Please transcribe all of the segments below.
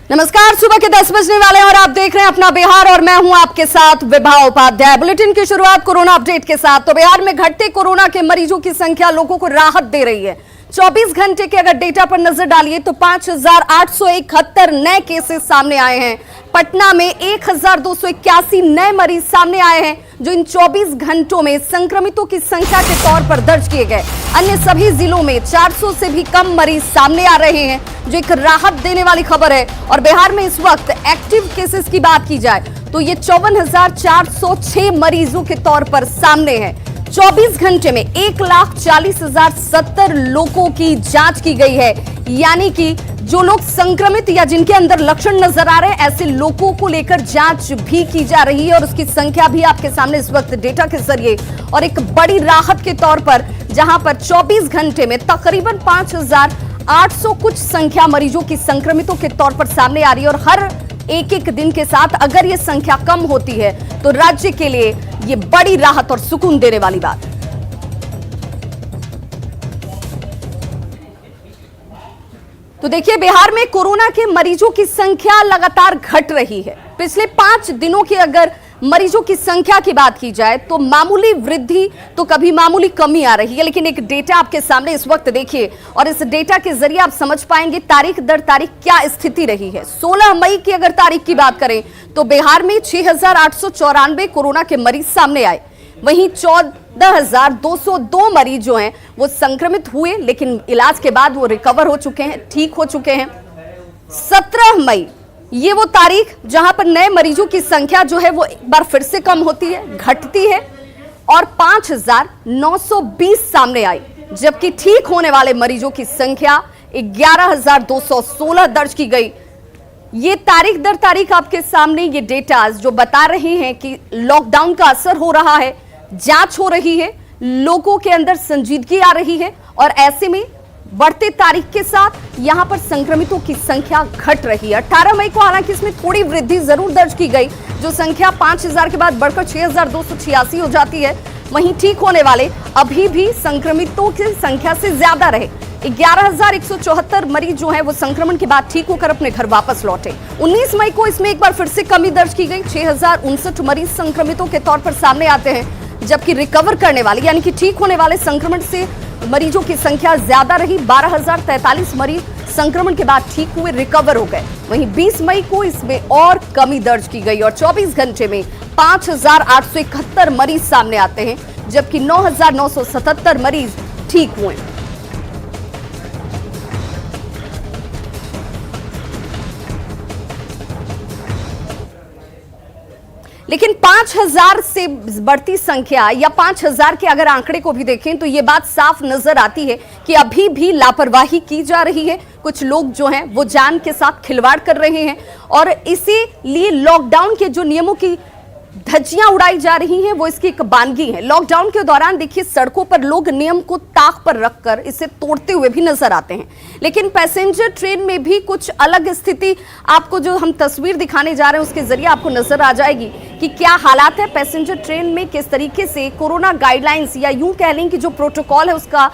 नमस्कार, सुबह के 10 बजने वाले हैं और आप देख रहे हैं अपना बिहार और मैं हूं आपके साथ विभा उपाध्याय। बुलेटिन की शुरुआत कोरोना अपडेट के साथ। तो बिहार में घटते कोरोना के मरीजों की संख्या लोगों को राहत दे रही है। 24 घंटे के अगर डेटा पर नजर डालिए तो 5,871 नए केसेस सामने आए हैं। पटना में 1,281 नए मरीज सामने आए हैं जो इन 24 घंटों में संक्रमितों की संख्या के तौर पर दर्ज किए गए। अन्य सभी जिलों में 400 से भी कम मरीज सामने आ रहे हैं जो एक राहत देने वाली खबर है। और बिहार में इस वक्त एक्टिव केसेस की बात की जाए तो ये 54,406 मरीजों के तौर पर सामने है। 24 घंटे में 1,40,070 लोगों की जांच की गई है, यानी कि जो लोग संक्रमित या जिनके अंदर लक्षण नजर आ रहे हैं ऐसे लोगों को लेकर जांच भी की जा रही है और उसकी संख्या भी आपके सामने इस वक्त डेटा के जरिए और एक बड़ी राहत के तौर पर, जहां पर 24 घंटे में तकरीबन 5,800 कुछ संख्या मरीजों की संक्रमितों के तौर पर सामने आ रही है। और हर एक दिन के साथ अगर ये संख्या कम होती है तो राज्य के लिए ये बड़ी राहत और सुकून देने वाली बात है। तो देखिए, बिहार में कोरोना के मरीजों की संख्या लगातार घट रही है। पिछले 5 दिनों की अगर मरीजों की संख्या की बात की जाए तो मामूली वृद्धि तो कभी मामूली कमी आ रही है, लेकिन एक डेटा आपके सामने इस वक्त देखिए और इस डेटा के जरिए आप समझ पाएंगे तारीख दर तारीख क्या स्थिति रही है। 16 मई की अगर तारीख की बात करें तो बिहार में 6,894 कोरोना के मरीज सामने आए। वहीं 14,202 मरीज जो हैं वो संक्रमित हुए, लेकिन इलाज के बाद वो रिकवर हो चुके हैं, ठीक हो चुके हैं। 17 मई ये वो तारीख जहां पर नए मरीजों की संख्या जो है वो एक बार फिर से कम होती है, घटती है और 5,920 सामने आई, जबकि ठीक होने वाले मरीजों की संख्या 11,216 दर्ज की गई। ये तारीख दर तारीख आपके सामने ये डेटा जो बता रहे हैं कि लॉकडाउन का असर हो रहा है, जांच हो रही है, लोगों के अंदर संजीदगी आ रही है और ऐसे में बढ़ते तारीख के साथ यहां पर संक्रमितों की संख्या घट रही है। 18 मई को हालांकि इसमें थोड़ी वृद्धि जरूर दर्ज की गई, जो संख्या 5,000 के बाद बढ़कर 6,286 हो जाती है। वहीं ठीक होने वाले अभी भी संक्रमितों की संख्या से ज्यादा रहे। 11,174 मरीज जो है वो संक्रमण के बाद ठीक होकर अपने घर वापस लौटे। 19 मई को इसमें एक बार फिर से कमी दर्ज की गई। 6,059 मरीज संक्रमितों के तौर पर सामने आते हैं, जबकि रिकवर करने वाले यानी कि ठीक होने वाले संक्रमण से मरीजों की संख्या ज्यादा रही। 12,043 मरीज संक्रमण के बाद ठीक हुए, रिकवर हो गए। वहीं 20 मई को इसमें और कमी दर्ज की गई और 24 घंटे में 5,871 मरीज सामने आते हैं, जबकि 9,977 मरीज ठीक हुए। लेकिन 5,000 से बढ़ती संख्या या 5,000 के अगर आंकड़े को भी देखें तो ये बात साफ नजर आती है कि अभी भी लापरवाही की जा रही है। कुछ लोग जो हैं वो जान के साथ खिलवाड़ कर रहे हैं और इसीलिए लॉकडाउन के जो नियमों की धज्जियां उड़ाई जा रही हैं वो इसकी एक बानगी है। लॉकडाउन के दौरान देखिए सड़कों पर लोग नियम को ताक पर रखकर इसे तोड़ते हुए भी नजर आते हैं, लेकिन पैसेंजर ट्रेन में भी कुछ अलग स्थिति आपको जो हम तस्वीर दिखाने जा रहे हैं उसके जरिए आपको नजर आ जाएगी कि क्या हालात है पैसेंजर ट्रेन में, किस तरीके से कोरोना गाइडलाइंस या यूं कह लें कि जो प्रोटोकॉल है उसका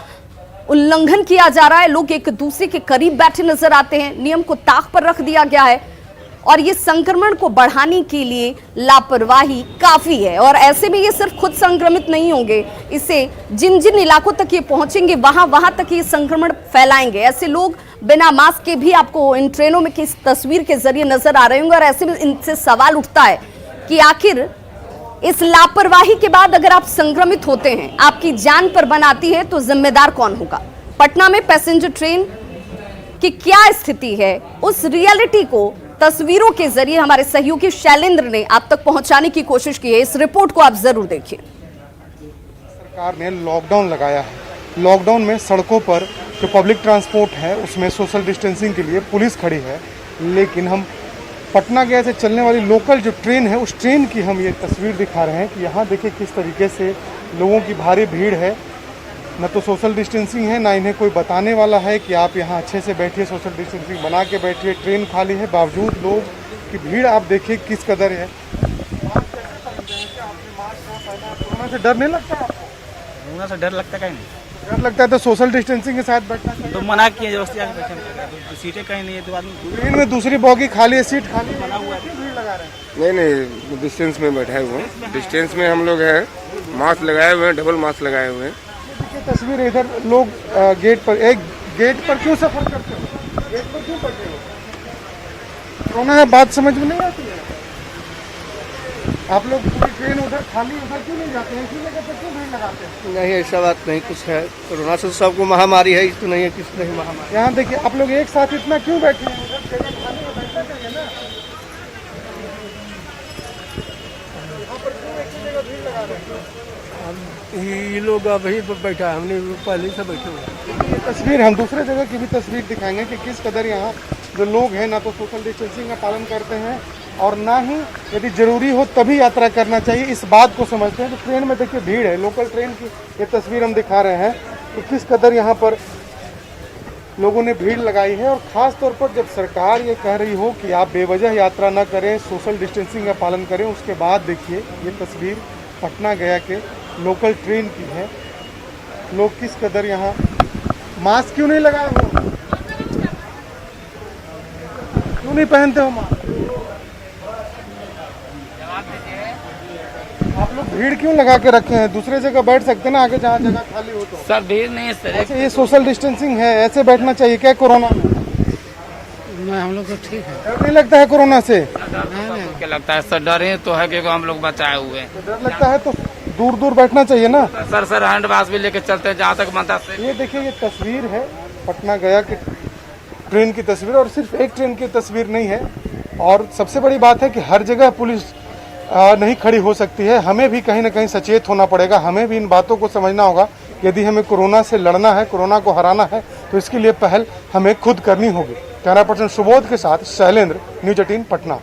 उल्लंघन किया जा रहा है। लोग एक दूसरे के करीब बैठे नजर आते हैं, नियम को ताक पर रख दिया गया है और ये संक्रमण को बढ़ाने के लिए लापरवाही काफी है। और ऐसे में ये सिर्फ खुद संक्रमित नहीं होंगे, इसे जिन जिन इलाकों तक ये पहुंचेंगे वहां तक ये संक्रमण फैलाएंगे। ऐसे लोग बिना मास्क के भी आपको इन ट्रेनों में किस तस्वीर के जरिए नजर आ रहे होंगे और ऐसे में इनसे सवाल उठता है कि आखिर इस लापरवाही के बाद अगर आप संक्रमित होते हैं, आपकी जान पर बनाती है, तो जिम्मेदार कौन होगा। पटना में पैसेंजर ट्रेन की क्या स्थिति है, उस रियलिटी को तस्वीरों के जरिए हमारे सहयोगी शैलेंद्र ने आप तक पहुंचाने की कोशिश की है। इस रिपोर्ट को आप जरूर देखिए। सरकार ने लॉकडाउन लगाया है। लॉकडाउन में सड़कों पर जो पब्लिक ट्रांसपोर्ट है उसमें सोशल डिस्टेंसिंग के लिए पुलिस खड़ी है, लेकिन हम पटना गया से चलने वाली लोकल जो ट्रेन है उस ट्रेन की हम ये तस्वीर दिखा रहे हैं कि यहाँ देखिए किस तरीके से लोगों की भारी भीड़ है। न तो सोशल डिस्टेंसिंग है, ना इन्हें कोई बताने वाला है कि आप यहाँ अच्छे से बैठिए, सोशल डिस्टेंसिंग बना के बैठिए। ट्रेन खाली है, बावजूद लोग की भीड़ आप देखिए किस कदर है। कोरोना से डर नहीं लगता आपको? कोरोना से डर लगता है नहीं। डर लगता है तो सोशल डिस्टेंसिंग के साथ बैठना चाहिए। तो मना किए जबरदस्ती आके बैठे हैं। तो सीटें कहीं नहीं है, दो आदमी ट्रेन में दूसरी बोगी खाली है, सीट खाली बना हुआ है, भीड़ लगा रहे हैं। नहीं डिस्टेंस में बैठाए हुए हैं, डिस्टेंस में हम लोग हैं, मास्क लगाए हुए हैं, डबल मास्क लगाए हुए हैं। देखिए तस्वीर इधर लोग गेट पर, एक गेट पर क्यों सफर करते हो, गेट पर क्यों बैठे हो? कोरोना है, बात समझ में नहीं आती है। आप लोग पूरी ट्रेन उधर खाली, उधर क्यों नहीं जाते हैं, इसी जगह पर क्यों भीड़ लगाते हैं? नहीं, ऐसा बात नहीं कुछ है। कोरोना से सबको महामारी है, तो नहीं है किसी नहीं महामारी। यहाँ देखिए आप लोग एक साथ इतना क्यों बैठे हैं, उधर जगह खाली है, बैठना चाहिए ना। यहाँ पर क्यों एक ही जगह भीड़ लगा रहे हैं? ये लोग अभी बैठा है, हमने पहले से बैठे हुए। ये तस्वीर हम दूसरे जगह की भी तस्वीर दिखाएंगे कि किस कदर यहाँ जो लोग हैं ना तो सोशल डिस्टेंसिंग का पालन करते हैं और ना ही यदि जरूरी हो तभी यात्रा करना चाहिए, इस बात को समझते हैं। तो ट्रेन में देखिए भीड़ है, लोकल ट्रेन की ये तस्वीर हम दिखा रहे हैं कि किस कदर यहाँ पर लोगों ने भीड़ लगाई है। और ख़ास तौर पर जब सरकार ये कह रही हो कि आप बेवजह यात्रा ना करें, सोशल डिस्टेंसिंग का पालन करें, उसके बाद देखिए ये तस्वीर पटना गया के लोकल ट्रेन की है। लोग किस कदर यहाँ मास्क क्यों नहीं लगाए हो, क्यों नहीं पहनते हो मास्क? आप लोग भीड़ क्यों लगा के रखे हैं? दूसरे जगह बैठ सकते ना, आगे जहाँ जगह खाली हो तो। सर भीड़ नहीं है सर। अच्छा, ये सोशल डिस्टेंसिंग है, ऐसे बैठना चाहिए क्या कोरोना में? हम लोग तो ठीक है। डर नहीं लगता है कोरोना से? क्या लगता है सर, डर ही तो है कि हम लोग बचाए हुए हैं। तो डर लगता है तो दूर दूर बैठना चाहिए ना। सर हैंड वाश भी लेके चलते हैं जहाँ तक बनता है। ये देखिए ये तस्वीर है पटना गया की ट्रेन की तस्वीर, और सिर्फ एक ट्रेन की तस्वीर नहीं है। और सबसे बड़ी बात है कि हर जगह पुलिस नहीं खड़ी हो सकती है, हमें भी कहीं ना कहीं सचेत होना पड़ेगा। हमें भी इन बातों को समझना होगा। यदि हमें कोरोना से लड़ना है, कोरोना को हराना है, तो इसके लिए पहल हमें खुद करनी होगी। कैमरा पर्सन सुबोध के साथ शैलेंद्र, न्यूज 18 पटना।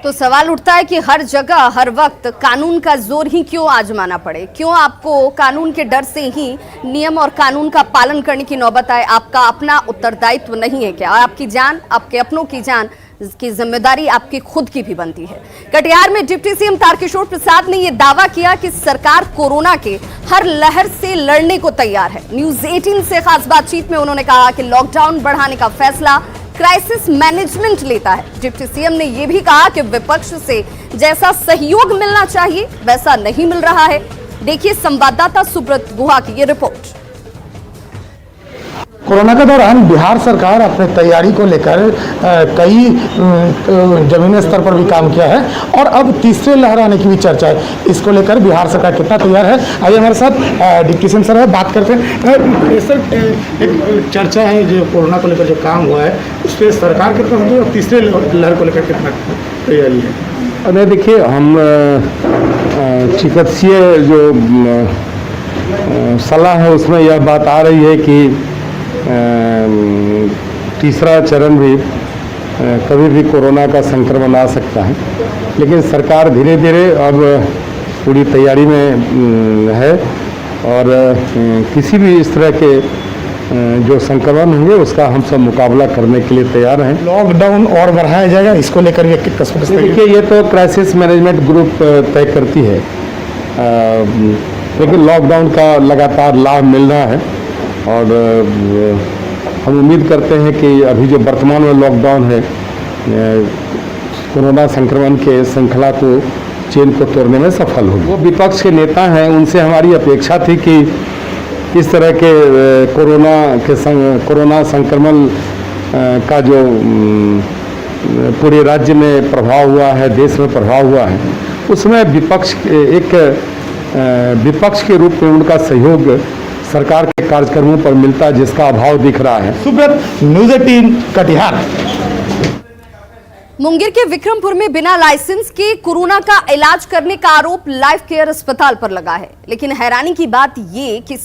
तो सवाल उठता है कि हर जगह हर वक्त कानून का जोर ही क्यों आजमाना पड़े? क्यों आपको कानून के डर से ही नियम और कानून का पालन करने की नौबत आए? आपका अपना उत्तरदायित्व नहीं है क्या? आपकी जान, आपके अपनों की जान की जिम्मेदारी आपकी खुद की भी बनती है। कटिहार में डिप्टी सीएम तारकिशोर प्रसाद ने यह दावा किया कि सरकार कोरोना के हर लहर से लड़ने को तैयार है। न्यूज 18 से खास बातचीत में उन्होंने कहा कि लॉकडाउन बढ़ाने का फैसला क्राइसिस मैनेजमेंट लेता है। डिप्टी सीएम ने यह भी कहा कि विपक्ष से जैसा सहयोग मिलना चाहिए वैसा नहीं मिल रहा है। देखिए संवाददाता सुब्रत गुहा की ये रिपोर्ट। कोरोना के दौरान बिहार सरकार अपने तैयारी को लेकर कई जमीनी स्तर पर भी काम किया है और अब तीसरे लहर आने की भी चर्चा है। इसको लेकर बिहार सरकार कितना तैयार है, आइए हमारे साथ डिप्टी सीएम सर है, बात करते हैं। सर एक चर्चा है जो कोरोना को लेकर जो काम हुआ है उस पर सरकार कितना होगी और तीसरे लहर को लेकर कितना तैयारी है? अरे देखिए, हम चिकित्सीय जो सलाह है उसमें यह बात आ रही है कि तीसरा चरण भी कभी भी कोरोना का संक्रमण आ सकता है, लेकिन सरकार धीरे धीरे अब पूरी तैयारी में है और किसी भी इस तरह के जो संक्रमण होंगे उसका हम सब मुकाबला करने के लिए तैयार हैं। लॉकडाउन और बढ़ाया जाएगा, इसको लेकर भी देखिए ये तो क्राइसिस मैनेजमेंट ग्रुप तय करती है, लेकिन लॉकडाउन का लगातार लाभ मिल रहा है और हम उम्मीद करते हैं कि अभी जो वर्तमान में लॉकडाउन है कोरोना संक्रमण के श्रृंखला को, चेन को तोड़ने में सफल होगी। वो विपक्ष के नेता हैं, उनसे हमारी अपेक्षा थी कि इस तरह के कोरोना संक्रमण का जो पूरे राज्य में प्रभाव हुआ है, देश में प्रभाव हुआ है, उसमें विपक्ष के रूप में उनका सहयोग सरकार के कार्यक्रमों पर मिलता है, जिसका अभाव दिख रहा है। सुब्रत, न्यूज 18 कटिहार। मुंगेर के विक्रमपुर में बिना लाइसेंस के कोरोना का इलाज करने का आरोप लाइफ केयर अस्पताल पर लगा है, लेकिन हैरानी की बात ये कि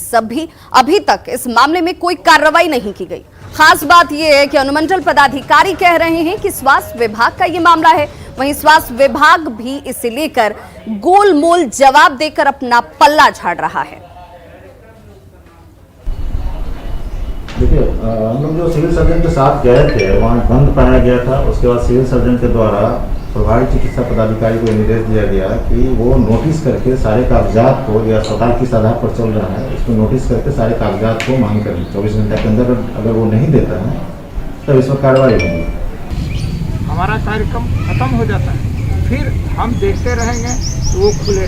अभी तक इस मामले में कोई कार्रवाई नहीं की गई। खास बात यह है कि अनुमंडल पदाधिकारी कह रहे हैं कि स्वास्थ्य विभाग का ये मामला है, वहीं स्वास्थ्य विभाग भी इसे लेकर गोलमोल जवाब देकर अपना पल्ला झाड़ रहा है। देखिए, हम लोग जो सिविल सर्जन के साथ गए थे वहाँ बंद पाया गया था। उसके बाद सिविल सर्जन के द्वारा प्रभारी चिकित्सा पदाधिकारी को निर्देश दिया गया कि वो नोटिस करके सारे कागजात को, या अस्पताल किस आधार पर चल रहा है इसको नोटिस करके सारे कागजात को मांग कर 24 घंटे के अंदर अगर वो नहीं देता है तब इस पर कार्रवाई होगी। हमारा कार्यक्रम खत्म हो जाता है, फिर हम देखते रहेंगे तो वो खुले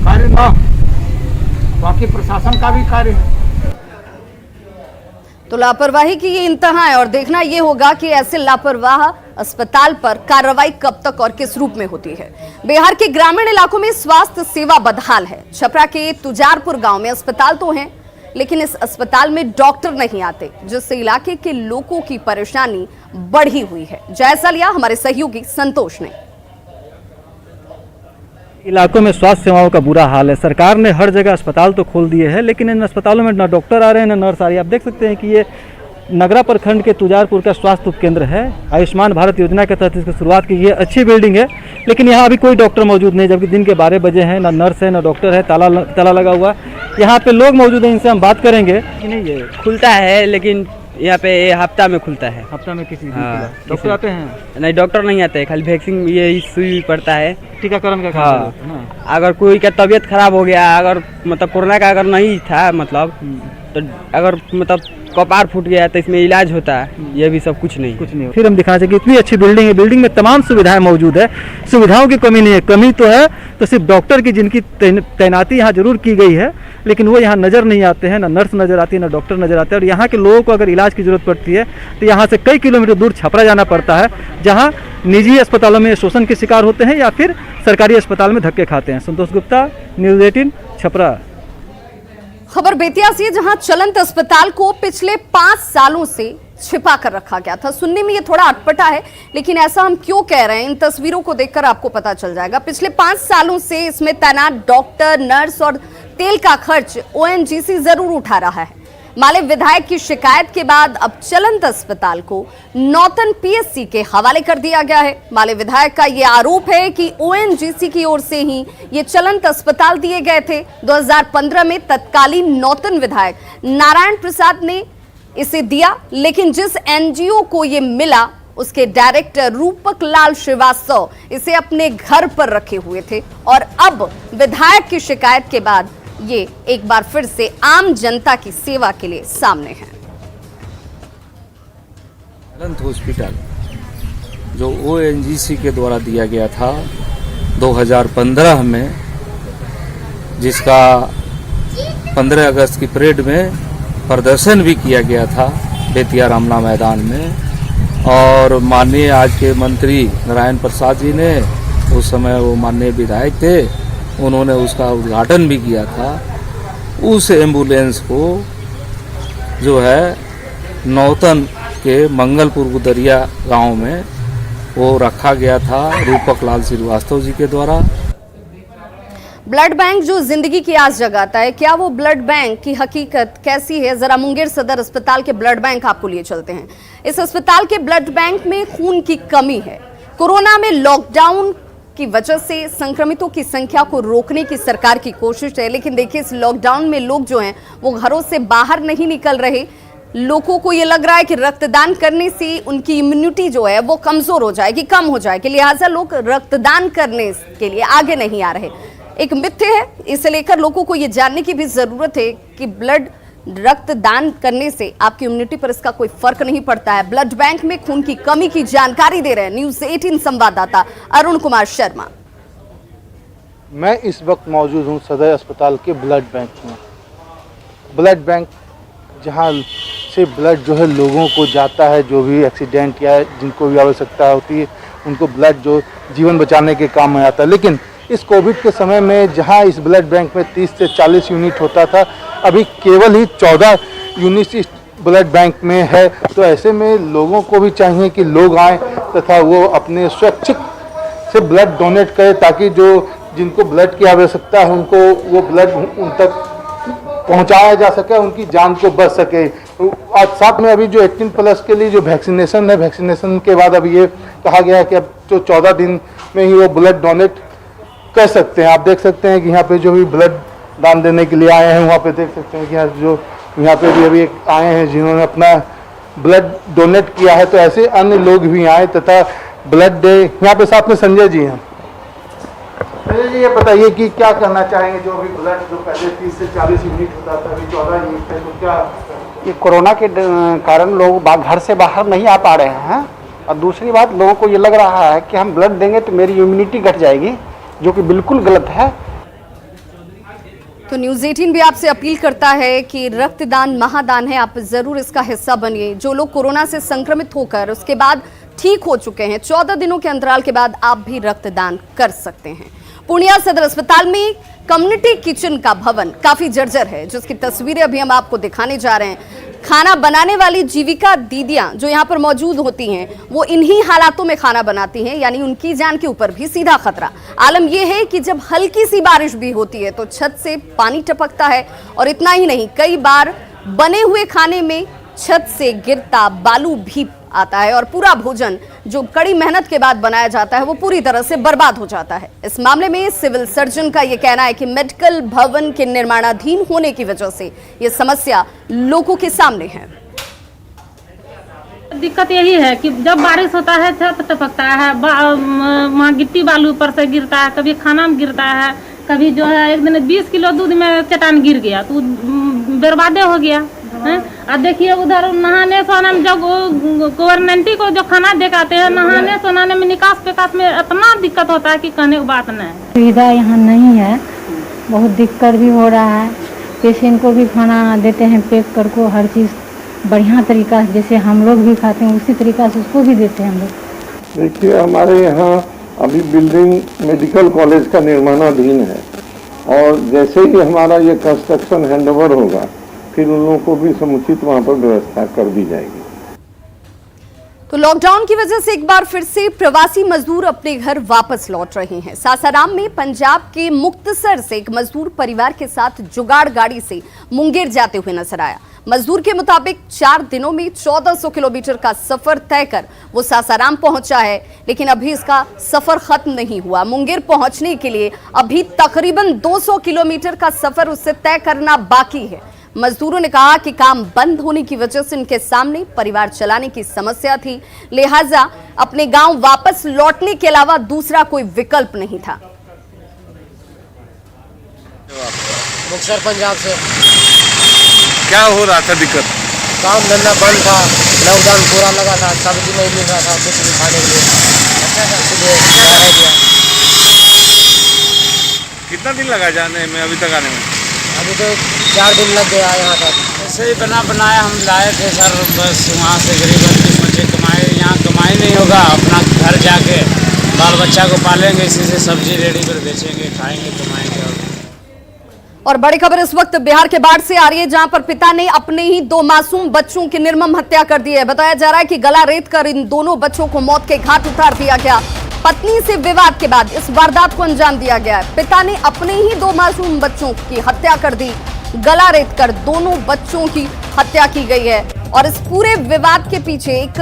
कार्य ना, बाकी प्रशासन का भी कार्य है। तो लापरवाही की ये इंतहा है और देखना ये होगा कि ऐसे लापरवाह अस्पताल पर कार्रवाई कब तक और किस रूप में होती है। बिहार के ग्रामीण इलाकों में स्वास्थ्य सेवा बदहाल है। छपरा के तुजारपुर गांव में अस्पताल तो हैं, लेकिन इस अस्पताल में डॉक्टर नहीं आते, जिससे इलाके के लोगों की परेशानी बढ़ी हुई है। जायजा लिया हमारे सहयोगी संतोष ने। इलाकों में स्वास्थ्य सेवाओं का बुरा हाल है। सरकार ने हर जगह अस्पताल तो खोल दिए हैं, लेकिन इन अस्पतालों में ना डॉक्टर आ रहे हैं ना नर्स आ रही है। आप देख सकते हैं कि ये नगरा प्रखंड के तुजारपुर का स्वास्थ्य उपकेंद्र है। आयुष्मान भारत योजना के तहत इसकी शुरुआत की। ये अच्छी बिल्डिंग है, लेकिन यहाँ अभी कोई डॉक्टर मौजूद नहीं, जबकि दिन के 12 बजे हैं। ना नर्स है ना डॉक्टर है, ताला लगा हुआ। यहाँ पे लोग मौजूद हैं, इनसे हम बात करेंगे। नहीं, ये खुलता है लेकिन यहाँ पे हफ्ता में खुलता है। हफ्ता में किसी डॉक्टर आते हैं? नहीं, डॉक्टर नहीं आते, खाली वैक्सीन ये सुई पड़ता है, टीकाकरण का हाँ। अगर कोई का तबीयत खराब हो गया, अगर मतलब कोरोना का अगर नहीं था मतलब, तो अगर मतलब कपार फूट गया तो इसमें इलाज होता है। ये भी सब कुछ नहीं। फिर हम दिखाना चाहिए कि इतनी अच्छी बिल्डिंग है, बिल्डिंग में तमाम सुविधाएं मौजूद है, सुविधाओं की कमी नहीं है। कमी तो है तो सिर्फ डॉक्टर की, जिनकी तैनाती यहाँ जरूर की गई है, लेकिन वो यहाँ नज़र नहीं आते हैं। ना नर्स नज़र आती है ना डॉक्टर नज़र आते हैं। और यहाँ के लोगों को अगर इलाज की जरूरत पड़ती है तो यहाँ से कई किलोमीटर दूर छपरा जाना पड़ता है, जहाँ निजी अस्पतालों में शोषण के शिकार होते हैं या फिर सरकारी अस्पताल में धक्के खाते हैं। संतोष गुप्ता, न्यूज़ 18 छपरा। खबर बेतिया से, जहां चलंत अस्पताल को पिछले 5 सालों से छिपा कर रखा गया था। सुनने में ये थोड़ा अटपटा है, लेकिन ऐसा हम क्यों कह रहे हैं इन तस्वीरों को देखकर आपको पता चल जाएगा। पिछले 5 सालों से इसमें तैनात डॉक्टर, नर्स और तेल का खर्च ओएनजीसी जरूर उठा रहा है। माले विधायक की शिकायत के बाद अब चलंत अस्पताल को नौतन पीएससी के हवाले कर दिया गया है। माले विधायक का यह आरोप है कि ओएनजीसी की ओर से ही ये चलंत अस्पताल दिए गए थे। 2015 में तत्कालीन नौतन विधायक नारायण प्रसाद ने इसे दिया, लेकिन जिस एनजीओ को ये मिला उसके डायरेक्टर रूपक लाल श्रीवास्तव इसे अपने घर पर रखे हुए थे। और अब विधायक की शिकायत के बाद ये एक बार फिर से आम जनता की सेवा के लिए सामने है। चलंत हॉस्पिटल जो ओएनजीसी के द्वारा दिया गया था 2015 में, जिसका 15 अगस्त की परेड में प्रदर्शन भी किया गया था बेतिया रामला मैदान में, और माननीय आज के मंत्री नारायण प्रसाद जी ने, उस समय वो माननीय विधायक थे, उन्होंने उसका उद्घाटन भी किया था। उस एम्बुलेंस को जो है नौतन के मंगलपुर गुदरिया गांव में वो रखा गया था रूपक लाल श्रीवास्तव जी के द्वारा। ब्लड बैंक जो जिंदगी की आस जगाता है, क्या वो ब्लड बैंक की हकीकत कैसी है? जरा मुंगेर सदर अस्पताल के ब्लड बैंक आपको लिए चलते हैं। इस अस्पताल के ब्लड बैंक में खून की कमी है। कोरोना में लॉकडाउन की वजह से संक्रमितों की संख्या को रोकने की सरकार की कोशिश है, लेकिन देखिए इस लॉकडाउन में लोग जो हैं वो घरों से बाहर नहीं निकल रहे। लोगों को ये लग रहा है कि रक्तदान करने से उनकी इम्यूनिटी जो है वो कमजोर हो जाएगी, कम हो जाएगी, लिहाजा लोग रक्तदान करने के लिए आगे नहीं आ रहे। एक मिथ्य है, इसे लेकर लोगों को ये जानने की भी जरूरत है कि ब्लड रक्तदान करने से आपकी इम्यूनिटी पर इसका कोई फर्क नहीं पड़ता है। ब्लड बैंक में खून की कमी की जानकारी दे रहे हैं न्यूज़ 18 संवाददाता अरुण कुमार शर्मा। मैं इस वक्त मौजूद हूं सदर अस्पताल के ब्लड बैंक में। ब्लड बैंक जहां से ब्लड जो है लोगों को जाता है, जो भी एक्सीडेंट या जिनको भी आवश्यकता होती है उनको ब्लड जो जीवन बचाने के काम में आता है। लेकिन इस कोविड के समय में जहां इस ब्लड बैंक में 30 से 40 यूनिट होता था, अभी केवल ही 14 यूनिट इस ब्लड बैंक में है। तो ऐसे में लोगों को भी चाहिए कि लोग आएँ तथा वो अपने स्वैच्छिक से ब्लड डोनेट करें, ताकि जो जिनको ब्लड की आवश्यकता है उनको वो ब्लड उन तक पहुंचाया जा सके, उनकी जान को बच सके। और साथ में अभी जो 18+ के लिए जो वैक्सीनेशन है, वैक्सीनेशन के बाद अभी ये कहा गया है कि अब जो 14 दिन में ही वो ब्लड डोनेट कर सकते हैं। आप देख सकते हैं कि यहाँ पे जो भी ब्लड दान देने के लिए आए हैं, वहाँ पे देख सकते हैं कि यहाँ पे भी अभी आए हैं जिन्होंने अपना ब्लड डोनेट किया है। तो ऐसे अन्य लोग भी आए तथा ब्लड डे। यहाँ पे साथ में संजय जी हैं। संजय जी, ये बताइए कि क्या करना चाहेंगे, जो अभी ब्लड जो पहले 30 से 40 यूनिट होता था, अभी 14 यूनिट है, तो क्या? ये कोरोना के कारण लोग घर से बाहर नहीं आ पा रहे हैं, और दूसरी बात, लोगों को ये लग रहा है कि हम ब्लड देंगे तो मेरी इम्यूनिटी घट जाएगी, जो कि बिल्कुल गलत है। तो न्यूज़ 18 भी आपसे अपील करता है कि रक्तदान महादान है, आप जरूर इसका हिस्सा बनिए। जो लोग कोरोना से संक्रमित होकर उसके बाद ठीक हो चुके हैं, 14 दिनों के अंतराल के बाद आप भी रक्तदान कर सकते हैं। पूर्णिया सदर अस्पताल में कम्युनिटी किचन का भवन काफी जर्जर है, जिसकी तस्वीरें अभी हम आपको दिखाने जा रहे हैं। खाना बनाने वाली जीविका दीदियां जो यहाँ पर मौजूद होती हैं, वो इन्हीं हालातों में खाना बनाती हैं, यानी उनकी जान के ऊपर भी सीधा खतरा। आलम यह है कि जब हल्की सी बारिश भी होती है तो छत से पानी टपकता है, और इतना ही नहीं, कई बार बने हुए खाने में छत से गिरता बालू भी आता है, और पूरा भोजन जो कड़ी मेहनत के बाद बनाया जाता है वो पूरी तरह से बर्बाद हो जाता है। इस मामले में सिविल सर्जन का यह कहना है कि मेडिकल भवन के निर्माणाधीन होने की वजह से ये समस्या लोगों के सामने है। दिक्कत यही है कि जब बारिश होता है छत टपकता है, वहाँ गिट्टी बालू ऊपर से गिरता है, कभी खाना में गिरता है, कभी जो है एक दिन 20 किलो दूध में चट्टान गिर गया तो बर्बादे हो गया है। और देखिए उधर नहाने सोने में जब गवर्नमेंट को जो खाना देखाते हैं, नहाने सोनाने में निकास पेकास में इतना दिक्कत होता है कि कहने की बात नहीं। सुविधा यहाँ नहीं है, बहुत दिक्कत भी हो रहा है। पेशेंट को भी खाना देते हैं पैक कर को, हर चीज़ बढ़िया तरीका से जैसे हम लोग भी खाते हैं उसी तरीका से उसको भी देते हैं हम लोग। देखिए, हमारे यहाँ अभी बिल्डिंग मेडिकल कॉलेज का निर्माणाधीन है, और जैसे ही हमारा ये कंस्ट्रक्शन हैंडओवर होगा फिर उन लोगों को भी समुचित वहाँ पर व्यवस्था कर दी जाएगी। तो लॉकडाउन की वजह से एक बार फिर से प्रवासी मजदूर अपने घर वापस लौट रहे हैं। सासाराम में पंजाब के मुक्तसर से एक मजदूर परिवार के साथ जुगाड़ गाड़ी से मुंगेर जाते हुए नजर आया। मजदूर के मुताबिक 4 दिनों में 1400 किलोमीटर का सफर तय कर वो सासाराम पहुंचा है, लेकिन अभी इसका सफर खत्म नहीं हुआ। मुंगेर पहुंचने के लिए अभी तकरीबन 200 किलोमीटर का सफर उससे तय करना बाकी है। मजदूरों ने कहा कि काम बंद होने की वजह से उनके सामने परिवार चलाने की समस्या थी, लिहाजा अपने गांव वापस लौटने के अलावा दूसरा कोई विकल्प नहीं था। मुक्तसर पंजाब से। क्या हो रहा था दिक्कत? काम धंधा बंद था, लॉकडाउन पूरा लगा था, सब्जी नहीं मिल रहा था कुछ भी खाने के लिए, इसलिए रह गया। कितना दिन लगा जाने में अभी तक आने में? अभी तो 4 दिन लग गया यहाँ तक। ऐसे ही बना बनाया हम लाए थे सर, बस वहाँ से गरीब आदमी मुझे कमाए, यहाँ कमाई नहीं होगा, अपना घर जाके बाल बच्चा को पालेंगे, इसी से सब्जी रेडी पर बेचेंगे, खाएंगे, कमाएंगे। और बड़ी खबर इस वक्त बिहार के बाढ़ से आ रही है, जहां पर पिता ने अपने ही 2 मासूम बच्चों की निर्मम हत्या कर दी है। बताया जा रहा है कि गला रेत कर इन दोनों बच्चों को मौत के घाट उतार दिया गया। पत्नी से विवाद के बाद इस वारदात को अंजाम दिया गया है। पिता ने अपने ही 2 मासूम बच्चों की हत्या कर दी, गला रेत कर दोनों बच्चों की हत्या की गई है। और इस पूरे विवाद के पीछे एक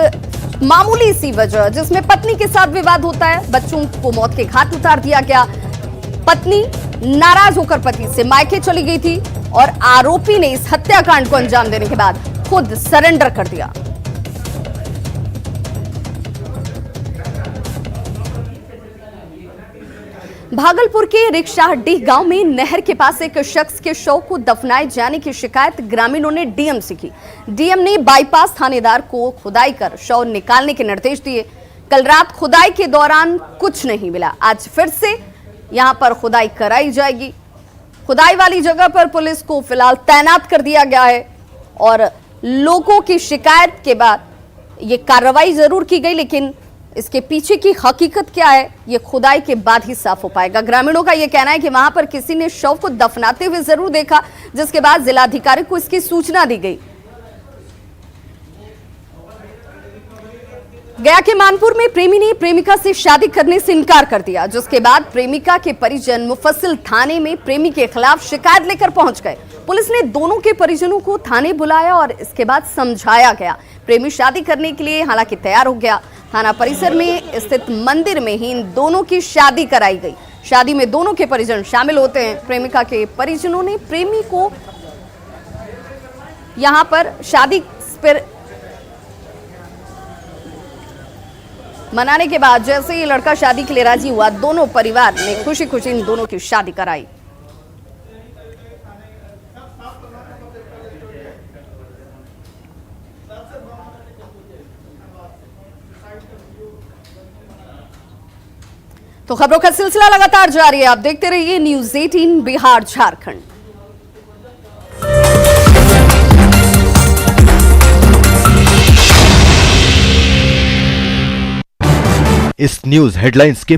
मामूली सी वजह, जिसमें पत्नी के साथ विवाद होता है, बच्चों को मौत के घाट उतार दिया गया। पत्नी नाराज होकर पति से मायके चली गई थी, और आरोपी ने इस हत्याकांड को अंजाम देने के बाद खुद सरेंडर कर दिया। भागलपुर के रिक्शाहड्डी गांव में नहर के पास एक शख्स के शव को दफनाए जाने की शिकायत ग्रामीणों ने डीएम से की। डीएम ने बाईपास थानेदार को खुदाई कर शव निकालने के निर्देश दिए। कल रात खुदाई के दौरान कुछ नहीं मिला, आज फिर से यहां पर खुदाई कराई जाएगी। खुदाई वाली जगह पर पुलिस को फिलहाल तैनात कर दिया गया है, और लोगों की शिकायत के बाद ये कार्रवाई जरूर की गई, लेकिन इसके पीछे की हकीकत क्या है ये खुदाई के बाद ही साफ हो पाएगा। ग्रामीणों का यह कहना है कि वहां पर किसी ने शव को दफनाते हुए जरूर देखा, जिसके बाद जिलाधिकारी को इसकी सूचना दी गई। गया के मानपुर में प्रेमी ने प्रेमिका से शादी करने से इनकार कर दिया, जिसके बाद प्रेमिका के परिजन मुफस्सिल थाने में प्रेमी के खिलाफ शिकायत लेकर पहुंच गए। पुलिस ने दोनों के परिजनों को थाने बुलाया और इसके बाद समझाया गया। प्रेमी शादी करने के लिए हालांकि तैयार हो गया। थाना परिसर में स्थित मंदिर में ही इन दोनों की शादी कराई गई। शादी में दोनों के परिजन शामिल होते हैं। प्रेमिका के परिजनों ने प्रेमी को यहां पर शादी पर मनाने के बाद जैसे ही लड़का शादी के लिए राजी हुआ, दोनों परिवार ने खुशी खुशी इन दोनों की शादी कराई। तो खबरों का सिलसिला लगातार जारी है, आप देखते रहिए न्यूज़ 18 बिहार झारखंड। इस न्यूज हेडलाइंस के